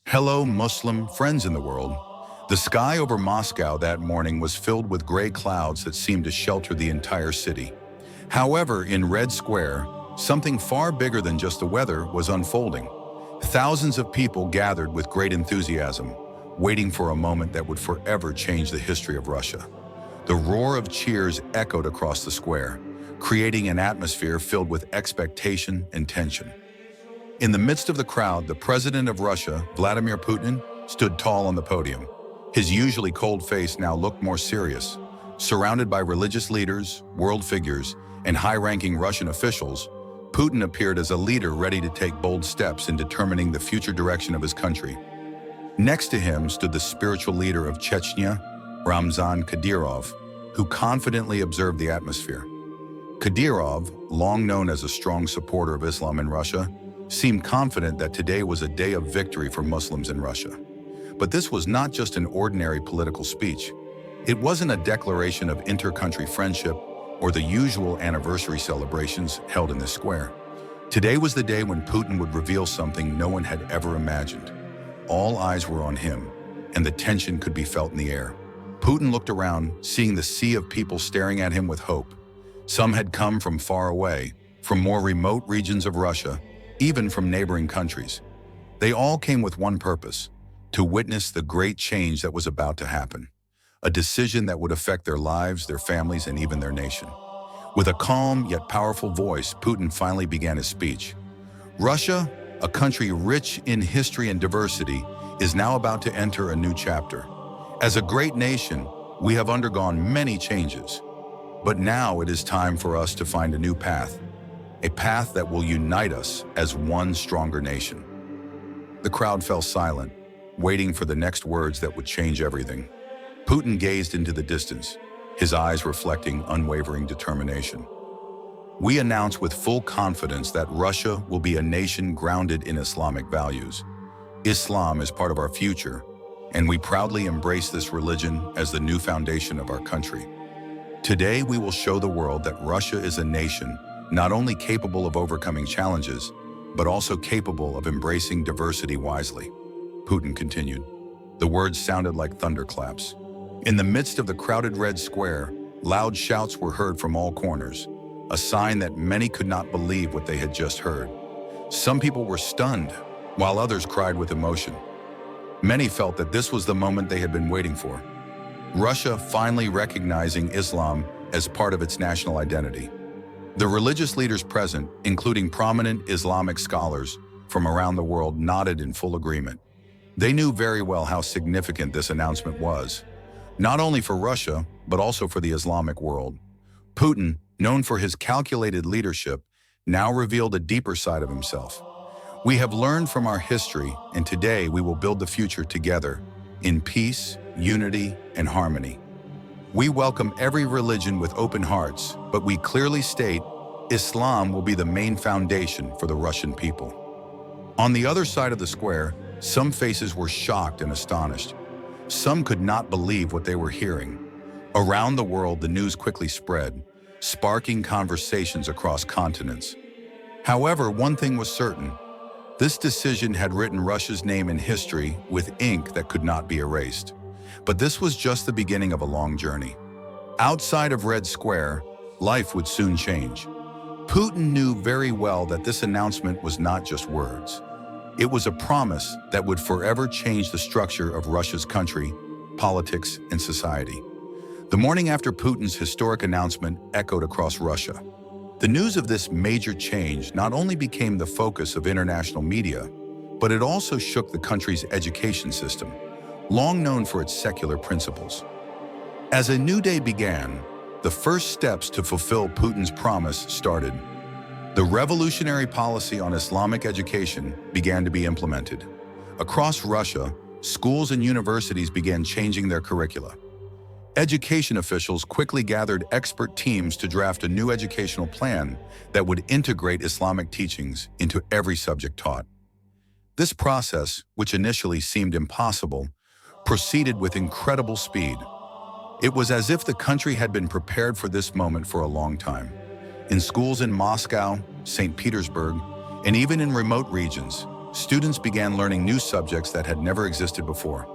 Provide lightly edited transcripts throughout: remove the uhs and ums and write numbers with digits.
Hello, Muslim friends in the world. The sky over Moscow that morning was filled with gray clouds that seemed to shelter the entire city. However, in Red Square, something far bigger than just the weather was unfolding. Thousands of people gathered with great enthusiasm, waiting for a moment that would forever change the history of Russia. The roar of cheers echoed across the square, creating an atmosphere filled with expectation and tension. In the midst of the crowd, the president of Russia, Vladimir Putin, stood tall on the podium. His usually cold face now looked more serious. Surrounded by religious leaders, world figures, and high-ranking Russian officials, Putin appeared as a leader ready to take bold steps in determining the future direction of his country. Next to him stood the spiritual leader of Chechnya, Ramzan Kadyrov, who confidently observed the atmosphere. Kadyrov, long known as a strong supporter of Islam in Russia, seemed confident that today was a day of victory for Muslims in Russia. But this was not just an ordinary political speech. It wasn't a declaration of inter-country friendship or the usual anniversary celebrations held in the square. Today was the day when Putin would reveal something no one had ever imagined. All eyes were on him, and the tension could be felt in the air. Putin looked around, seeing the sea of people staring at him with hope. Some had come from far away, from more remote regions of Russia, even from neighboring countries. They all came with one purpose: to witness the great change that was about to happen, a decision that would affect their lives, their families, and even their nation. With a calm yet powerful voice, Putin finally began his speech. Russia, a country rich in history and diversity, is now about to enter a new chapter. As a great nation, we have undergone many changes, but now it is time for us to find a new path, a path that will unite us as one stronger nation. The crowd fell silent, waiting for the next words that would change everything. Putin gazed into the distance, his eyes reflecting unwavering determination. We announce with full confidence that Russia will be a nation grounded in Islamic values. Islam is part of our future, and we proudly embrace this religion as the new foundation of our country. Today, we will show the world that Russia is a nation not only capable of overcoming challenges, but also capable of embracing diversity wisely. Putin continued. The words sounded like thunderclaps. In the midst of the crowded Red Square, loud shouts were heard from all corners, a sign that many could not believe what they had just heard. Some people were stunned, while others cried with emotion. Many felt that this was the moment they had been waiting for. Russia finally recognizing Islam as part of its national identity. The religious leaders present, including prominent Islamic scholars from around the world, nodded in full agreement. They knew very well how significant this announcement was, not only for Russia, but also for the Islamic world. Putin, known for his calculated leadership, now revealed a deeper side of himself. We have learned from our history, and today we will build the future together, in peace, unity, and harmony. We welcome every religion with open hearts, but we clearly state Islam will be the main foundation for the Russian people. On the other side of the square, some faces were shocked and astonished. Some could not believe what they were hearing. Around the world, the news quickly spread, sparking conversations across continents. However, one thing was certain: this decision had written Russia's name in history with ink that could not be erased. But this was just the beginning of a long journey. Outside of Red Square, life would soon change. Putin knew very well that this announcement was not just words. It was a promise that would forever change the structure of Russia's country, politics, and society. The morning after Putin's historic announcement echoed across Russia. The news of this major change not only became the focus of international media, but it also shook the country's education system, long known for its secular principles. As a new day began, the first steps to fulfill Putin's promise started. The revolutionary policy on Islamic education began to be implemented. Across Russia, schools and universities began changing their curricula. Education officials quickly gathered expert teams to draft a new educational plan that would integrate Islamic teachings into every subject taught. This process, which initially seemed impossible, proceeded with incredible speed. It was as if the country had been prepared for this moment for a long time. In schools in Moscow, St. Petersburg, and even in remote regions, students began learning new subjects that had never existed before.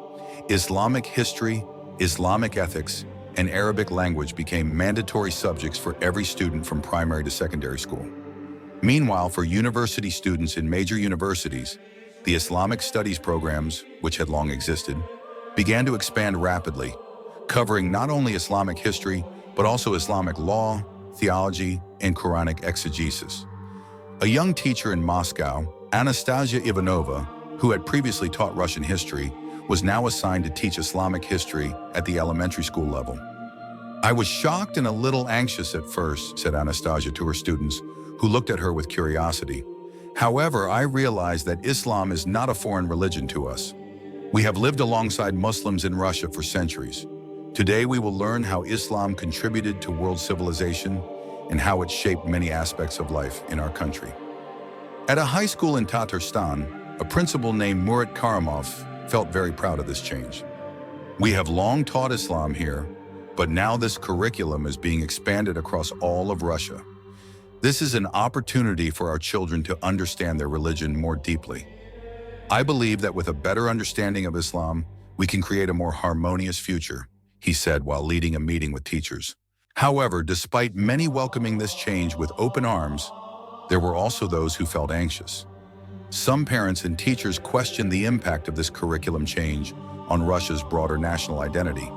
Islamic history, Islamic ethics, and Arabic language became mandatory subjects for every student from primary to secondary school. Meanwhile, for university students in major universities, the Islamic studies programs, which had long existed, began to expand rapidly, covering not only Islamic history, but also Islamic law, theology, and Quranic exegesis. A young teacher in Moscow, Anastasia Ivanova, who had previously taught Russian history, was now assigned to teach Islamic history at the elementary school level. "I was shocked and a little anxious at first," said Anastasia to her students, who looked at her with curiosity. "However, I realized that Islam is not a foreign religion to us. We have lived alongside Muslims in Russia for centuries. Today we will learn how Islam contributed to world civilization and how it shaped many aspects of life in our country." At a high school in Tatarstan, a principal named Murat Karimov felt very proud of this change. "We have long taught Islam here, but now this curriculum is being expanded across all of Russia. This is an opportunity for our children to understand their religion more deeply. I believe that with a better understanding of Islam, we can create a more harmonious future," he said while leading a meeting with teachers. However, despite many welcoming this change with open arms, there were also those who felt anxious. Some parents and teachers questioned the impact of this curriculum change on Russia's broader national identity.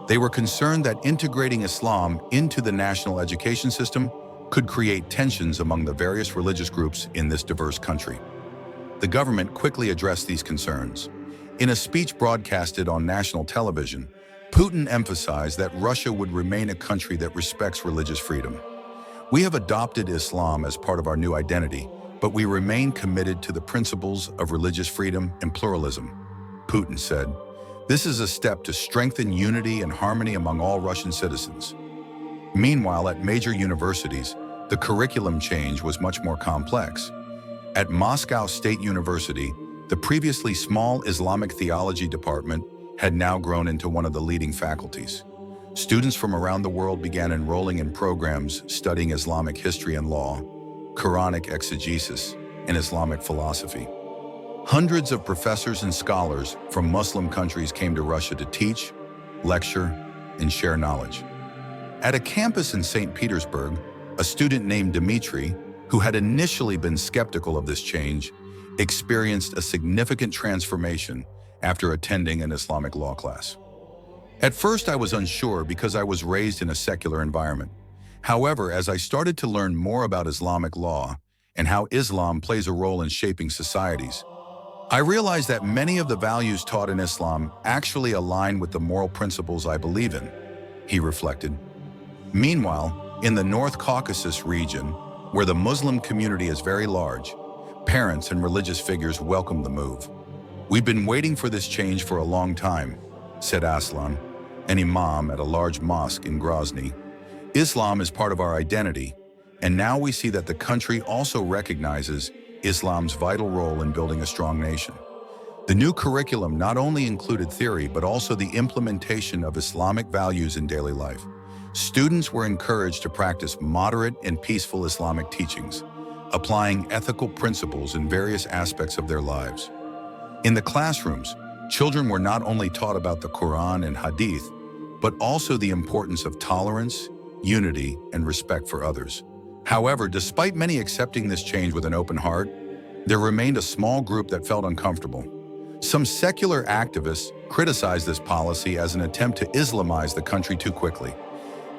They were concerned that integrating Islam into the national education system could create tensions among the various religious groups in this diverse country. The government quickly addressed these concerns. In a speech broadcasted on national television, Putin emphasized that Russia would remain a country that respects religious freedom. "We have adopted Islam as part of our new identity, but we remain committed to the principles of religious freedom and pluralism," Putin said. "This is a step to strengthen unity and harmony among all Russian citizens." Meanwhile, at major universities, the curriculum change was much more complex. At Moscow State University, the previously small Islamic theology department had now grown into one of the leading faculties. Students from around the world began enrolling in programs studying Islamic history and law, Quranic exegesis, and Islamic philosophy. Hundreds of professors and scholars from Muslim countries came to Russia to teach, lecture, and share knowledge. At a campus in St. Petersburg, a student named Dmitry, who had initially been skeptical of this change, experienced a significant transformation after attending an Islamic law class. "At first, I was unsure because I was raised in a secular environment. However, as I started to learn more about Islamic law and how Islam plays a role in shaping societies, I realized that many of the values taught in Islam actually align with the moral principles I believe in," he reflected. Meanwhile, in the North Caucasus region, where the Muslim community is very large, parents and religious figures welcomed the move. "We've been waiting for this change for a long time," said Aslan, an imam at a large mosque in Grozny. "Islam is part of our identity, and now we see that the country also recognizes Islam's vital role in building a strong nation." The new curriculum not only included theory, but also the implementation of Islamic values in daily life. Students were encouraged to practice moderate and peaceful Islamic teachings, applying ethical principles in various aspects of their lives. In the classrooms, children were not only taught about the Quran and Hadith, but also the importance of tolerance, unity, and respect for others. However, despite many accepting this change with an open heart, there remained a small group that felt uncomfortable. Some secular activists criticized this policy as an attempt to Islamize the country too quickly.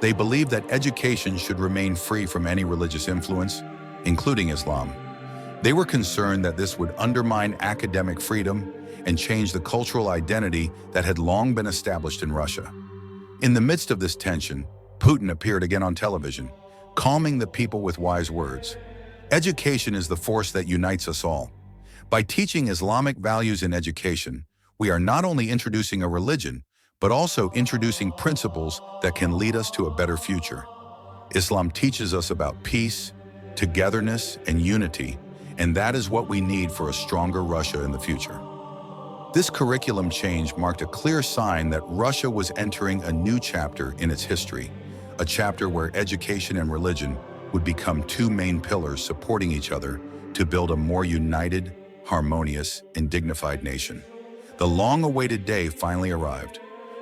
They believed that education should remain free from any religious influence, including Islam. They were concerned that this would undermine academic freedom and change the cultural identity that had long been established in Russia. In the midst of this tension, Putin appeared again on television, calming the people with wise words. "Education is the force that unites us all. By teaching Islamic values in education, we are not only introducing a religion, but also introducing principles that can lead us to a better future. Islam teaches us about peace, togetherness, and unity, and that is what we need for a stronger Russia in the future." This curriculum change marked a clear sign that Russia was entering a new chapter in its history, a chapter where education and religion would become two main pillars supporting each other to build a more united, harmonious, and dignified nation. The long-awaited day finally arrived.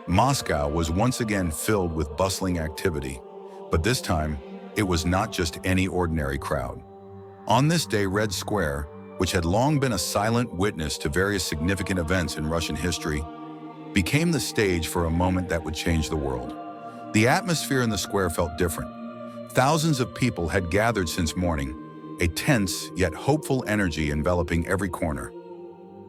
Moscow was once again filled with bustling activity, but this time, it was not just any ordinary crowd. On this day, Red Square, which had long been a silent witness to various significant events in Russian history, became the stage for a moment that would change the world. The atmosphere in the square felt different. Thousands of people had gathered since morning, a tense yet hopeful energy enveloping every corner.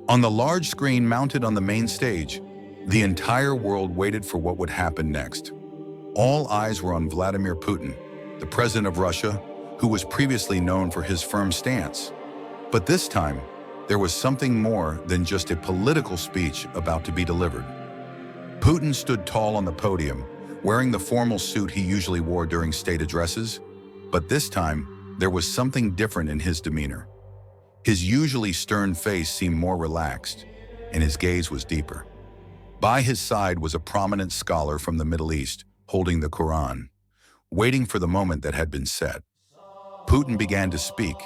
On the large screen mounted on the main stage, the entire world waited for what would happen next. All eyes were on Vladimir Putin, the president of Russia, who was previously known for his firm stance. But this time, there was something more than just a political speech about to be delivered. Putin stood tall on the podium, wearing the formal suit he usually wore during state addresses, but this time, there was something different in his demeanor. His usually stern face seemed more relaxed, and his gaze was deeper. By his side was a prominent scholar from the Middle East, holding the Quran, waiting for the moment that had been set. Putin began to speak,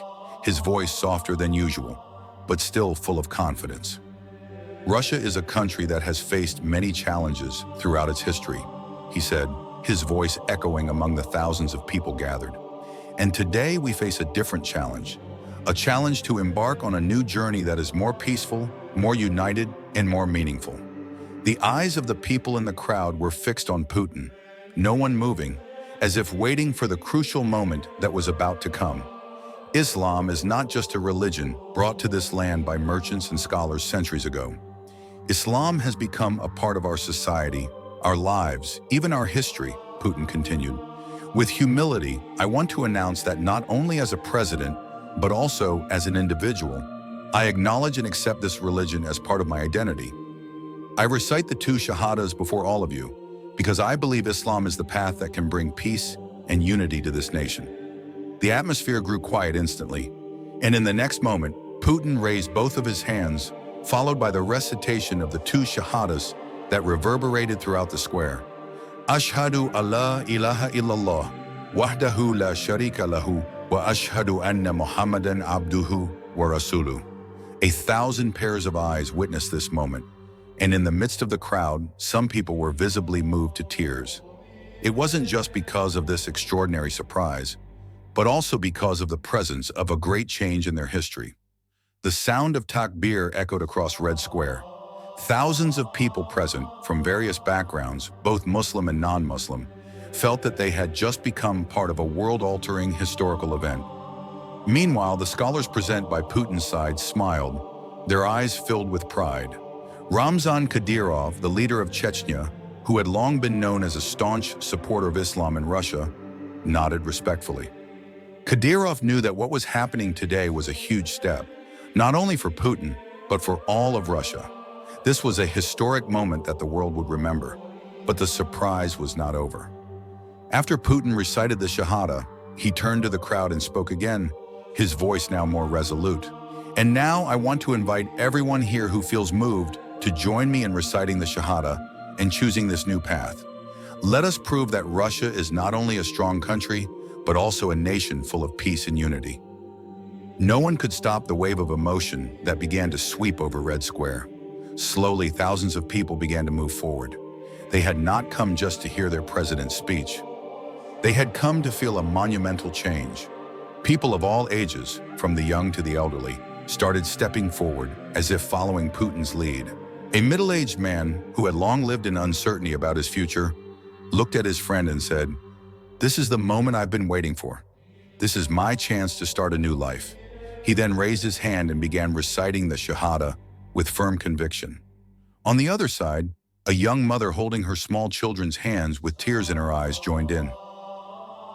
his voice softer than usual, but still full of confidence. Russia is a country that has faced many challenges throughout its history, he said, his voice echoing among the thousands of people gathered. And today we face a different challenge, a challenge to embark on a new journey that is more peaceful, more united, and more meaningful. The eyes of the people in the crowd were fixed on Putin, no one moving, as if waiting for the crucial moment that was about to come. Islam is not just a religion brought to this land by merchants and scholars centuries ago. Islam has become a part of our society, our lives, even our history, Putin continued. With humility, I want to announce that not only as a president, but also as an individual, I acknowledge and accept this religion as part of my identity. I recite the two shahadas before all of you, because I believe Islam is the path that can bring peace and unity to this nation. The atmosphere grew quiet instantly, and in the next moment, Putin raised both of his hands, followed by the recitation of the two shahadas that reverberated throughout the square. Ashhadu alla ilaha illallah, wahdahu la sharika lahu, wa ashhadu anna Muhammadan abduhu wa rasuluh. 1,000 pairs of eyes witnessed this moment, and in the midst of the crowd, some people were visibly moved to tears. It wasn't just because of this extraordinary surprise, but also because of the presence of a great change in their history. The sound of takbir echoed across Red Square. Thousands of people present from various backgrounds, both Muslim and non-Muslim, felt that they had just become part of a world-altering historical event. Meanwhile, the scholars present by Putin's side smiled, their eyes filled with pride. Ramzan Kadyrov, the leader of Chechnya, who had long been known as a staunch supporter of Islam in Russia, nodded respectfully. Kadyrov knew that what was happening today was a huge step, not only for Putin, but for all of Russia. This was a historic moment that the world would remember, but the surprise was not over. After Putin recited the Shahada, he turned to the crowd and spoke again, his voice now more resolute. And now I want to invite everyone here who feels moved to join me in reciting the Shahada and choosing this new path. Let us prove that Russia is not only a strong country, but also a nation full of peace and unity. No one could stop the wave of emotion that began to sweep over Red Square. Slowly, thousands of people began to move forward. They had not come just to hear their president's speech. They had come to feel a monumental change. People of all ages, from the young to the elderly, started stepping forward as if following Putin's lead. A middle-aged man who had long lived in uncertainty about his future looked at his friend and said, "This is the moment I've been waiting for. This is my chance to start a new life." He then raised his hand and began reciting the Shahada with firm conviction. On the other side, a young mother holding her small children's hands with tears in her eyes joined in.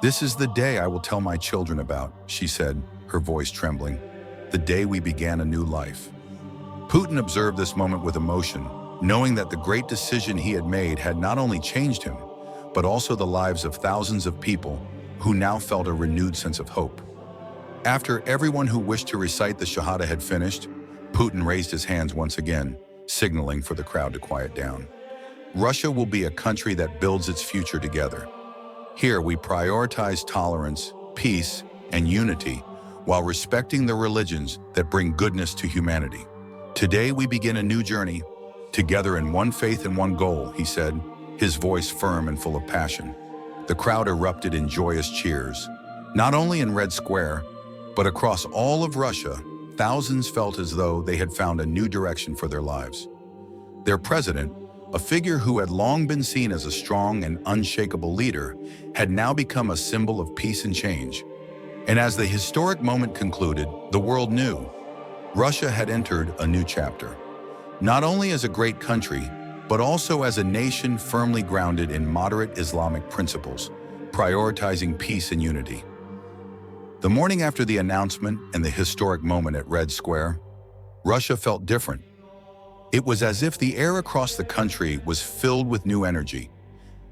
"This is the day I will tell my children about," she said, her voice trembling, "the day we began a new life." Putin observed this moment with emotion, knowing that the great decision he had made had not only changed him, but also the lives of thousands of people who now felt a renewed sense of hope. After everyone who wished to recite the Shahada had finished, Putin raised his hands once again, signaling for the crowd to quiet down. Russia will be a country that builds its future together. Here we prioritize tolerance, peace, and unity, while respecting the religions that bring goodness to humanity. Today we begin a new journey, together in one faith and one goal, he said, his voice firm and full of passion. The crowd erupted in joyous cheers. Not only in Red Square, but across all of Russia, thousands felt as though they had found a new direction for their lives. Their president, a figure who had long been seen as a strong and unshakable leader, had now become a symbol of peace and change. And as the historic moment concluded, the world knew Russia had entered a new chapter. Not only as a great country, but also as a nation firmly grounded in moderate Islamic principles, prioritizing peace and unity. The morning after the announcement and the historic moment at Red Square, Russia felt different. It was as if the air across the country was filled with new energy,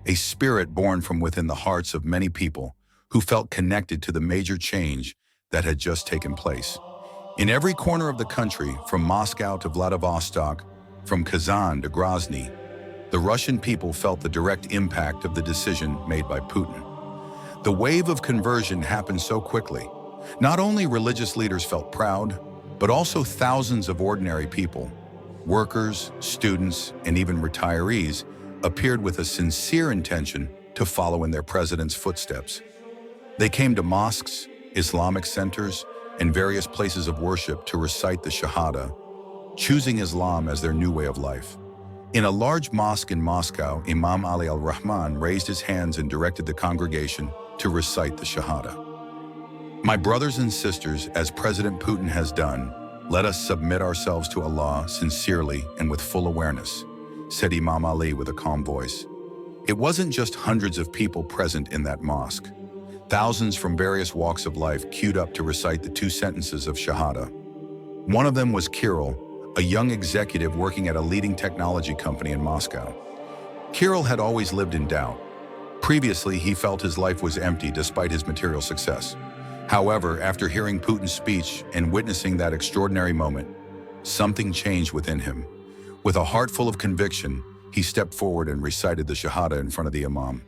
a spirit born from within the hearts of many people who felt connected to the major change that had just taken place. In every corner of the country, from Moscow to Vladivostok, from Kazan to Grozny, the Russian people felt the direct impact of the decision made by Putin. The wave of conversion happened so quickly. Not only religious leaders felt proud, but also thousands of ordinary people, workers, students, and even retirees, appeared with a sincere intention to follow in their president's footsteps. They came to mosques, Islamic centers, and various places of worship to recite the shahada, choosing Islam as their new way of life. In a large mosque in Moscow, Imam Ali al-Rahman raised his hands and directed the congregation to recite the shahada. "My brothers and sisters, as President Putin has done, let us submit ourselves to Allah sincerely and with full awareness," said Imam Ali with a calm voice. It wasn't just hundreds of people present in that mosque. Thousands from various walks of life queued up to recite the two sentences of shahada. One of them was Kirill, a young executive working at a leading technology company in Moscow. Kirill had always lived in doubt. Previously, he felt his life was empty despite his material success. However, after hearing Putin's speech and witnessing that extraordinary moment, something changed within him. With a heart full of conviction, he stepped forward and recited the shahada in front of the imam.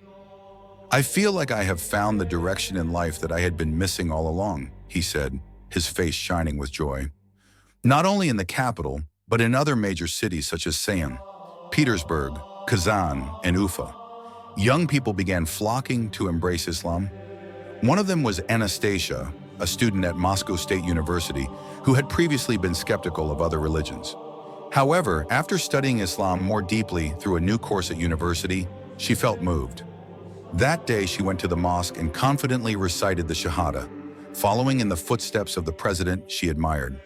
"I feel like I have found the direction in life that I had been missing all along," he said, his face shining with joy. Not only in the capital, but in other major cities such as St. Petersburg, Kazan, and Ufa, young people began flocking to embrace Islam. One of them was Anastasia, a student at Moscow State University who had previously been skeptical of other religions. However, after studying Islam more deeply through a new course at university, she felt moved. That day, she went to the mosque and confidently recited the shahada, following in the footsteps of the president she admired.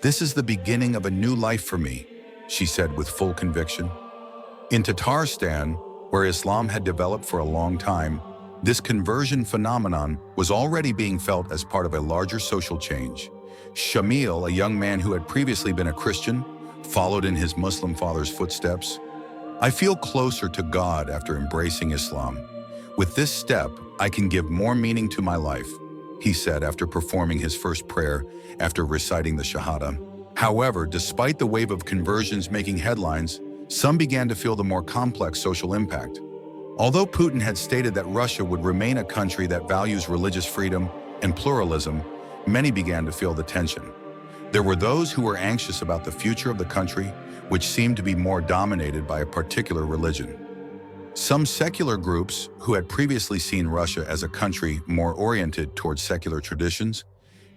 "This is the beginning of a new life for me," she said with full conviction. In Tatarstan, where Islam had developed for a long time, this conversion phenomenon was already being felt as part of a larger social change. Shamil, a young man who had previously been a Christian, followed in his Muslim father's footsteps. "I feel closer to God after embracing Islam. With this step, I can give more meaning to my life," he said after performing his first prayer after reciting the shahada. However, despite the wave of conversions making headlines, some began to feel the more complex social impact. Although Putin had stated that Russia would remain a country that values religious freedom and pluralism, many began to feel the tension. There were those who were anxious about the future of the country, which seemed to be more dominated by a particular religion. Some secular groups, who had previously seen Russia as a country more oriented towards secular traditions,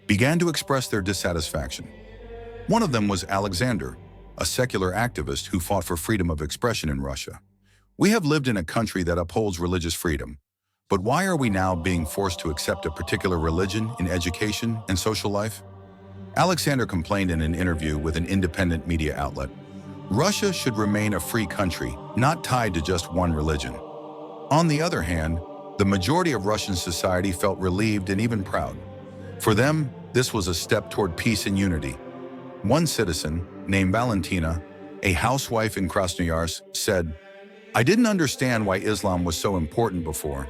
began to express their dissatisfaction. One of them was Alexander, a secular activist who fought for freedom of expression in Russia. "We have lived in a country that upholds religious freedom, but why are we now being forced to accept a particular religion in education and social life?" Alexander complained in an interview with an independent media outlet. Russia should remain a free country, not tied to just one religion. On the other hand, the majority of Russian society felt relieved and even proud. For them, this was a step toward peace and unity. One citizen, named Valentina, a housewife in Krasnoyarsk, said, "I didn't understand why Islam was so important before,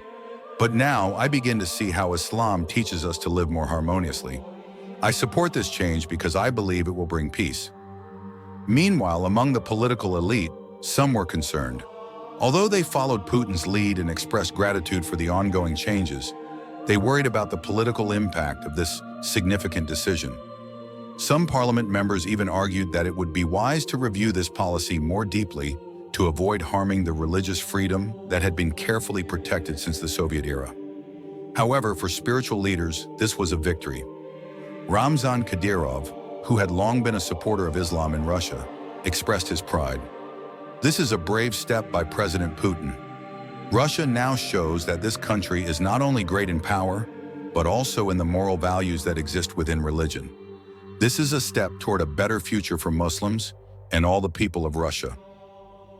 but now I begin to see how Islam teaches us to live more harmoniously. I support this change because I believe it will bring peace." Meanwhile, among the political elite, some were concerned. Although they followed Putin's lead and expressed gratitude for the ongoing changes, they worried about the political impact of this significant decision. Some parliament members even argued that it would be wise to review this policy more deeply to avoid harming the religious freedom that had been carefully protected since the Soviet era. However, for spiritual leaders, this was a victory. Ramzan Kadyrov, who had long been a supporter of Islam in Russia, expressed his pride. This is a brave step by President Putin. Russia now shows that this country is not only great in power, but also in the moral values that exist within religion. This is a step toward a better future for Muslims and all the people of Russia.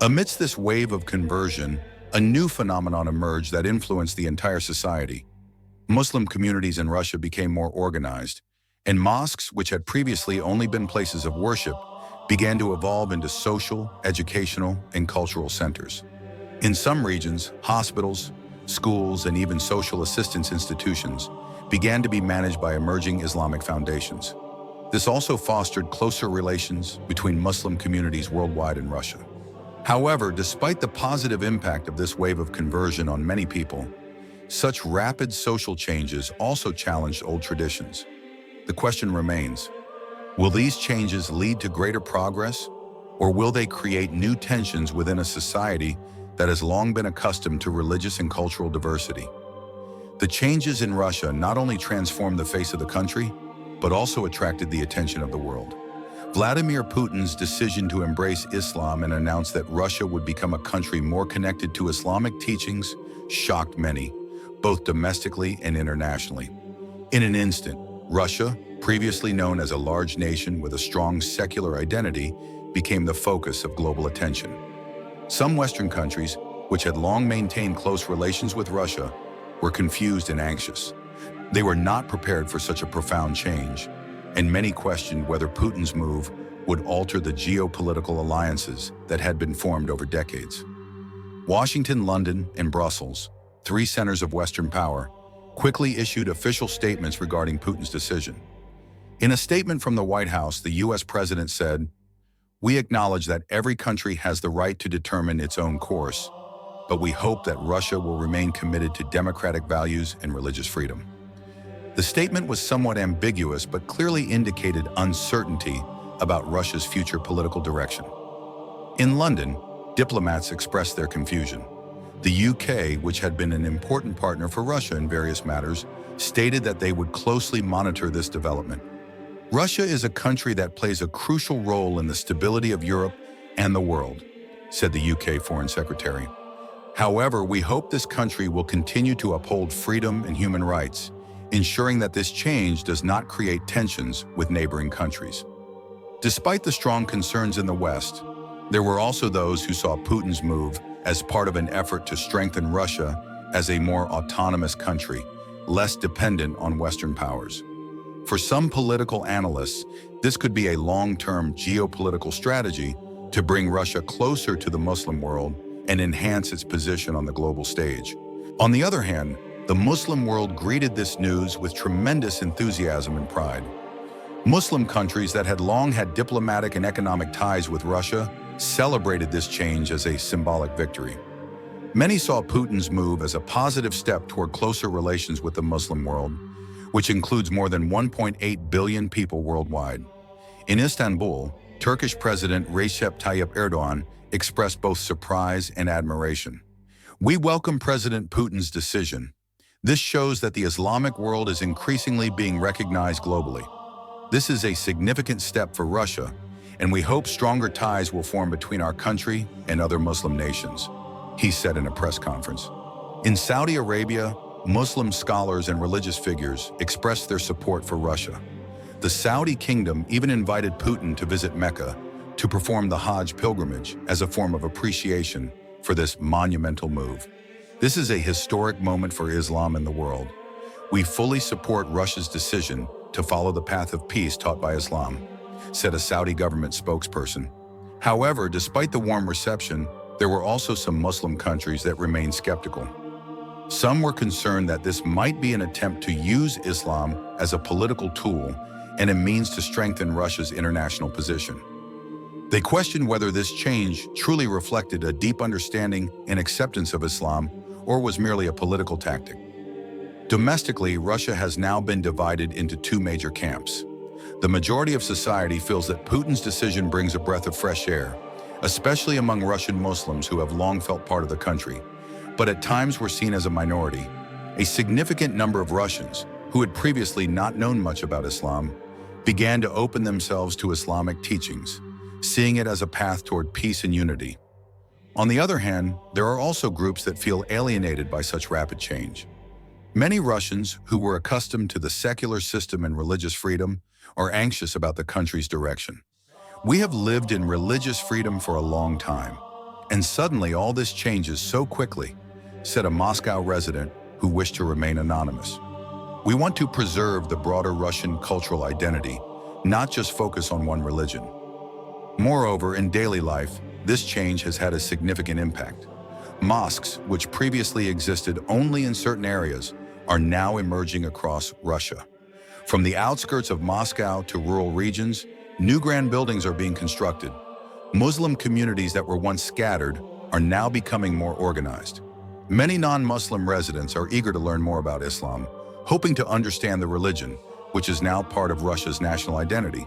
Amidst this wave of conversion, a new phenomenon emerged that influenced the entire society. Muslim communities in Russia became more organized, and mosques, which had previously only been places of worship, began to evolve into social, educational, and cultural centers. In some regions, hospitals, schools, and even social assistance institutions began to be managed by emerging Islamic foundations. This also fostered closer relations between Muslim communities worldwide in Russia. However, despite the positive impact of this wave of conversion on many people, such rapid social changes also challenged old traditions. The question remains, will these changes lead to greater progress, or will they create new tensions within a society that has long been accustomed to religious and cultural diversity? The changes in Russia not only transformed the face of the country, but also attracted the attention of the world. Vladimir Putin's decision to embrace Islam and announce that Russia would become a country more connected to Islamic teachings shocked many, both domestically and internationally. In an instant, Russia, previously known as a large nation with a strong secular identity, became the focus of global attention. Some Western countries, which had long maintained close relations with Russia, were confused and anxious. They were not prepared for such a profound change, and many questioned whether Putin's move would alter the geopolitical alliances that had been formed over decades. Washington, London, and Brussels, three centers of Western power, quickly issued official statements regarding Putin's decision. In a statement from the White House, the U.S. president said, "We acknowledge that every country has the right to determine its own course, but we hope that Russia will remain committed to democratic values and religious freedom." The statement was somewhat ambiguous, but clearly indicated uncertainty about Russia's future political direction. In London, diplomats expressed their confusion. The UK, which had been an important partner for Russia in various matters, stated that they would closely monitor this development. Russia is a country that plays a crucial role in the stability of Europe and the world, said the UK Foreign Secretary. However, we hope this country will continue to uphold freedom and human rights, ensuring that this change does not create tensions with neighboring countries. Despite the strong concerns in the West, there were also those who saw Putin's move as part of an effort to strengthen Russia as a more autonomous country, less dependent on Western powers. For some political analysts, this could be a long-term geopolitical strategy to bring Russia closer to the Muslim world and enhance its position on the global stage. On the other hand, the Muslim world greeted this news with tremendous enthusiasm and pride. Muslim countries that had long had diplomatic and economic ties with Russia celebrated this change as a symbolic victory. Many saw Putin's move as a positive step toward closer relations with the Muslim world, which includes more than 1.8 billion people worldwide. In Istanbul, Turkish President Recep Tayyip Erdogan expressed both surprise and admiration. "We welcome President Putin's decision. This shows that the Islamic world is increasingly being recognized globally. This is a significant step for Russia, and we hope stronger ties will form between our country and other Muslim nations," he said in a press conference. In Saudi Arabia, Muslim scholars and religious figures expressed their support for Russia. The Saudi kingdom even invited Putin to visit Mecca to perform the Hajj pilgrimage as a form of appreciation for this monumental move. "This is a historic moment for Islam in the world. We fully support Russia's decision to follow the path of peace taught by Islam," said a Saudi government spokesperson. However, despite the warm reception, there were also some Muslim countries that remained skeptical. Some were concerned that this might be an attempt to use Islam as a political tool and a means to strengthen Russia's international position. They questioned whether this change truly reflected a deep understanding and acceptance of Islam or was merely a political tactic. Domestically, Russia has now been divided into two major camps. The majority of society feels that Putin's decision brings a breath of fresh air, especially among Russian Muslims who have long felt part of the country, but at times were seen as a minority. A significant number of Russians, who had previously not known much about Islam, began to open themselves to Islamic teachings, seeing it as a path toward peace and unity. On the other hand, there are also groups that feel alienated by such rapid change. Many Russians who were accustomed to the secular system and religious freedom are anxious about the country's direction. We have lived in religious freedom for a long time, and suddenly all this changes so quickly, said a Moscow resident who wished to remain anonymous. We want to preserve the broader Russian cultural identity, not just focus on one religion. Moreover, in daily life, this change has had a significant impact. Mosques, which previously existed only in certain areas, are now emerging across Russia. From the outskirts of Moscow to rural regions, new grand buildings are being constructed. Muslim communities that were once scattered are now becoming more organized. Many non-Muslim residents are eager to learn more about Islam, hoping to understand the religion, which is now part of Russia's national identity.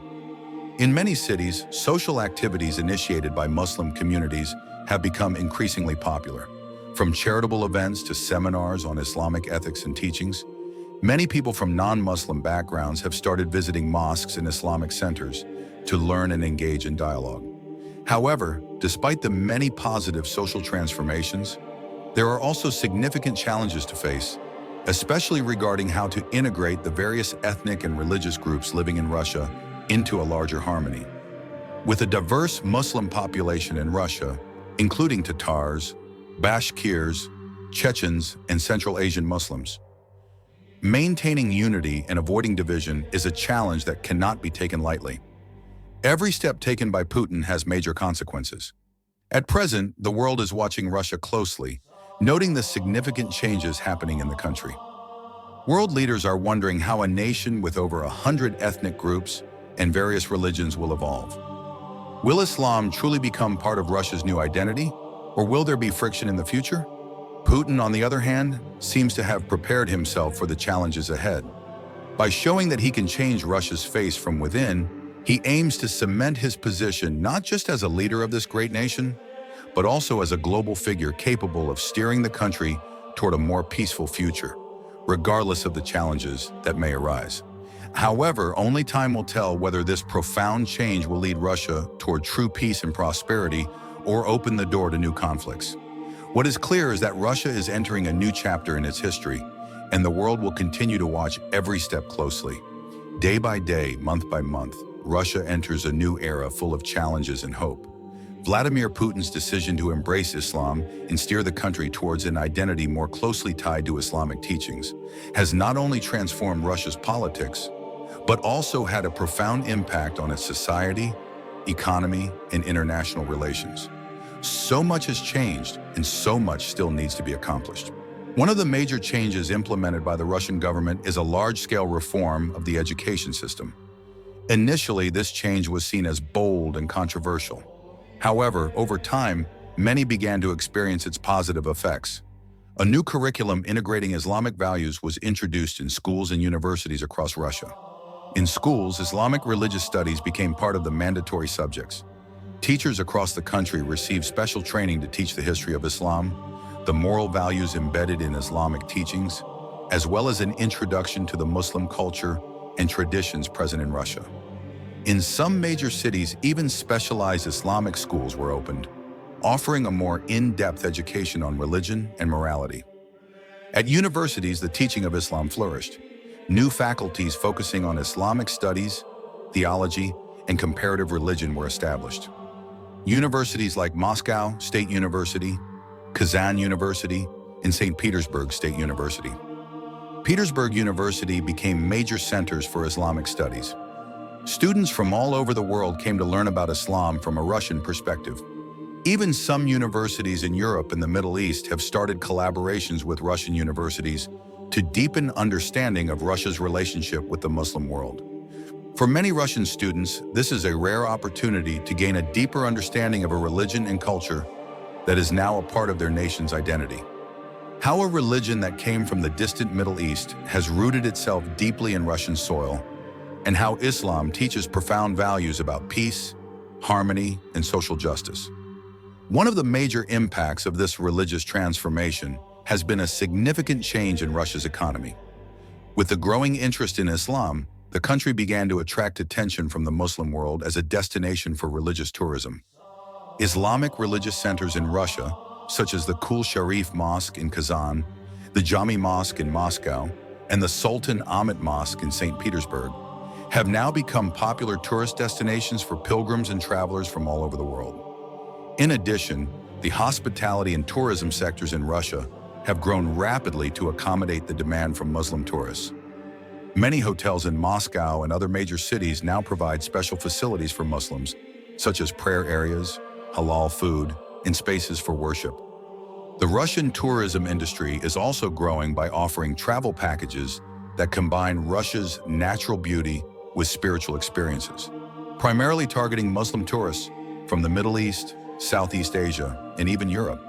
In many cities, social activities initiated by Muslim communities have become increasingly popular. From charitable events to seminars on Islamic ethics and teachings, many people from non-Muslim backgrounds have started visiting mosques and Islamic centers to learn and engage in dialogue. However, despite the many positive social transformations, there are also significant challenges to face, especially regarding how to integrate the various ethnic and religious groups living in Russia into a larger harmony. With a diverse Muslim population in Russia, including Tatars, Bashkirs, Chechens, and Central Asian Muslims, maintaining unity and avoiding division is a challenge that cannot be taken lightly. Every step taken by Putin has major consequences. At present, the world is watching Russia closely, noting the significant changes happening in the country. World leaders are wondering how a nation with over 100 ethnic groups and various religions will evolve. Will Islam truly become part of Russia's new identity, or will there be friction in the future? Putin, on the other hand, seems to have prepared himself for the challenges ahead. By showing that he can change Russia's face from within, he aims to cement his position not just as a leader of this great nation, but also as a global figure capable of steering the country toward a more peaceful future, regardless of the challenges that may arise. However, only time will tell whether this profound change will lead Russia toward true peace and prosperity or open the door to new conflicts. What is clear is that Russia is entering a new chapter in its history, and the world will continue to watch every step closely. Day by day, month by month, Russia enters a new era full of challenges and hope. Vladimir Putin's decision to embrace Islam and steer the country towards an identity more closely tied to Islamic teachings has not only transformed Russia's politics, but also had a profound impact on its society, economy, and international relations. So much has changed, and so much still needs to be accomplished. One of the major changes implemented by the Russian government is a large-scale reform of the education system. Initially, this change was seen as bold and controversial. However, over time, many began to experience its positive effects. A new curriculum integrating Islamic values was introduced in schools and universities across Russia. In schools, Islamic religious studies became part of the mandatory subjects. Teachers across the country received special training to teach the history of Islam, the moral values embedded in Islamic teachings, as well as an introduction to the Muslim culture and traditions present in Russia. In some major cities, even specialized Islamic schools were opened, offering a more in-depth education on religion and morality. At universities, the teaching of Islam flourished. New faculties focusing on Islamic studies, theology, and comparative religion were established. Universities like Moscow State University, Kazan University, and St. Petersburg State University. Petersburg University became major centers for Islamic studies. Students from all over the world came to learn about Islam from a Russian perspective. Even some universities in Europe and the Middle East have started collaborations with Russian universities to deepen understanding of Russia's relationship with the Muslim world. For many Russian students, this is a rare opportunity to gain a deeper understanding of a religion and culture that is now a part of their nation's identity. How a religion that came from the distant Middle East has rooted itself deeply in Russian soil, and how Islam teaches profound values about peace, harmony, and social justice. One of the major impacts of this religious transformation has been a significant change in Russia's economy. With the growing interest in Islam, the country began to attract attention from the Muslim world as a destination for religious tourism. Islamic religious centers in Russia, such as the Kul Sharif Mosque in Kazan, the Jami Mosque in Moscow, and the Sultan Ahmet Mosque in St. Petersburg, have now become popular tourist destinations for pilgrims and travelers from all over the world. In addition, the hospitality and tourism sectors in Russia have grown rapidly to accommodate the demand from Muslim tourists. Many hotels in Moscow and other major cities now provide special facilities for Muslims, such as prayer areas, halal food, and spaces for worship. The Russian tourism industry is also growing by offering travel packages that combine Russia's natural beauty with spiritual experiences, primarily targeting Muslim tourists from the Middle East, Southeast Asia, and even Europe.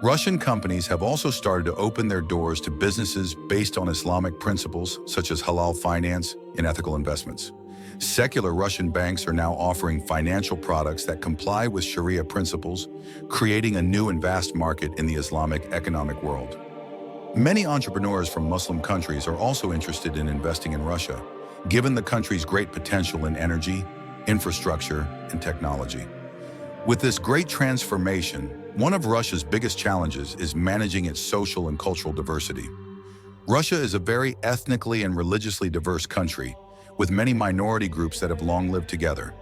Russian companies have also started to open their doors to businesses based on Islamic principles such as halal finance and ethical investments. Secular Russian banks are now offering financial products that comply with Sharia principles, creating a new and vast market in the Islamic economic world. Many entrepreneurs from Muslim countries are also interested in investing in Russia, given the country's great potential in energy, infrastructure, and technology. With this great transformation, one of Russia's biggest challenges is managing its social and cultural diversity. Russia is a very ethnically and religiously diverse country, with many minority groups that have long lived together.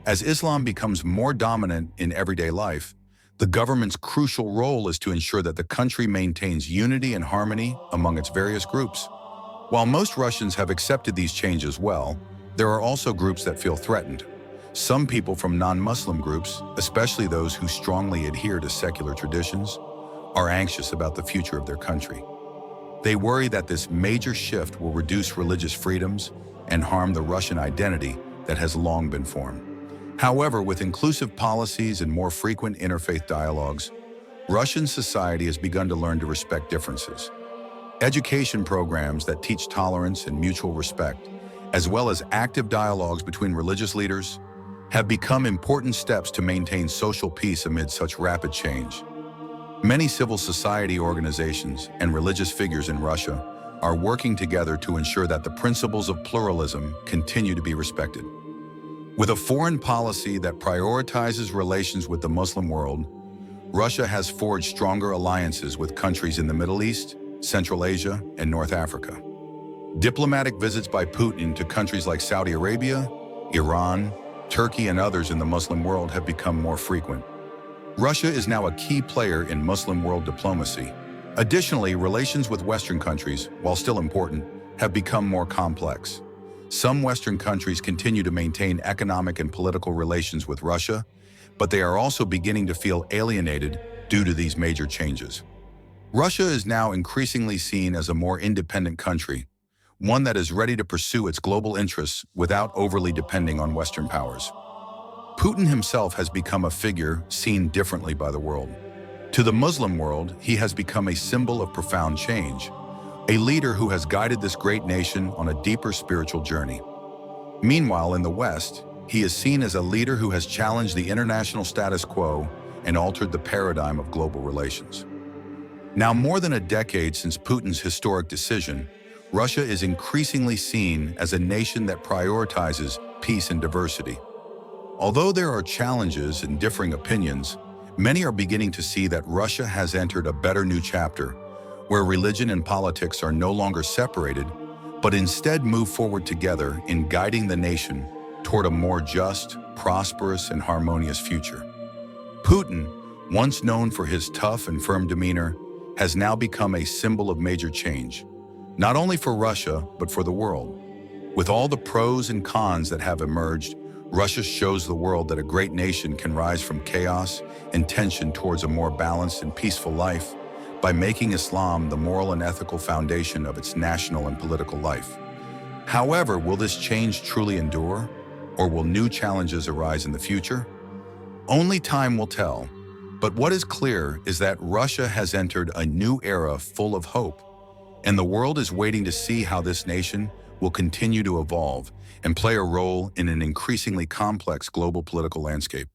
As Islam becomes more dominant in everyday life, the government's crucial role is to ensure that the country maintains unity and harmony among its various groups. While most Russians have accepted these changes well, there are also groups that feel threatened. Some people from non-Muslim groups, especially those who strongly adhere to secular traditions, are anxious about the future of their country. They worry that this major shift will reduce religious freedoms and harm the Russian identity that has long been formed. However, with inclusive policies and more frequent interfaith dialogues, Russian society has begun to learn to respect differences. Education programs that teach tolerance and mutual respect, as well as active dialogues between religious leaders, have become important steps to maintain social peace amid such rapid change. Many civil society organizations and religious figures in Russia are working together to ensure that the principles of pluralism continue to be respected. With a foreign policy that prioritizes relations with the Muslim world, Russia has forged stronger alliances with countries in the Middle East, Central Asia, and North Africa. Diplomatic visits by Putin to countries like Saudi Arabia, Iran, Turkey, and others in the Muslim world have become more frequent. Russia is now a key player in Muslim world diplomacy. Additionally, relations with Western countries, while still important, have become more complex. Some Western countries continue to maintain economic and political relations with Russia, but they are also beginning to feel alienated due to these major changes. Russia is now increasingly seen as a more independent country, one that is ready to pursue its global interests without overly depending on Western powers. Putin himself has become a figure seen differently by the world. To the Muslim world, he has become a symbol of profound change, a leader who has guided this great nation on a deeper spiritual journey. Meanwhile, in the West, he is seen as a leader who has challenged the international status quo and altered the paradigm of global relations. Now, more than a decade since Putin's historic decision, Russia is increasingly seen as a nation that prioritizes peace and diversity. Although there are challenges and differing opinions, many are beginning to see that Russia has entered a better new chapter, where religion and politics are no longer separated, but instead move forward together in guiding the nation toward a more just, prosperous, and harmonious future. Putin, once known for his tough and firm demeanor, has now become a symbol of major change, not only for Russia, but for the world. With all the pros and cons that have emerged, Russia shows the world that a great nation can rise from chaos and tension towards a more balanced and peaceful life by making Islam the moral and ethical foundation of its national and political life. However, will this change truly endure, or will new challenges arise in the future? Only time will tell. But what is clear is that Russia has entered a new era full of hope, and the world is waiting to see how this nation will continue to evolve and play a role in an increasingly complex global political landscape.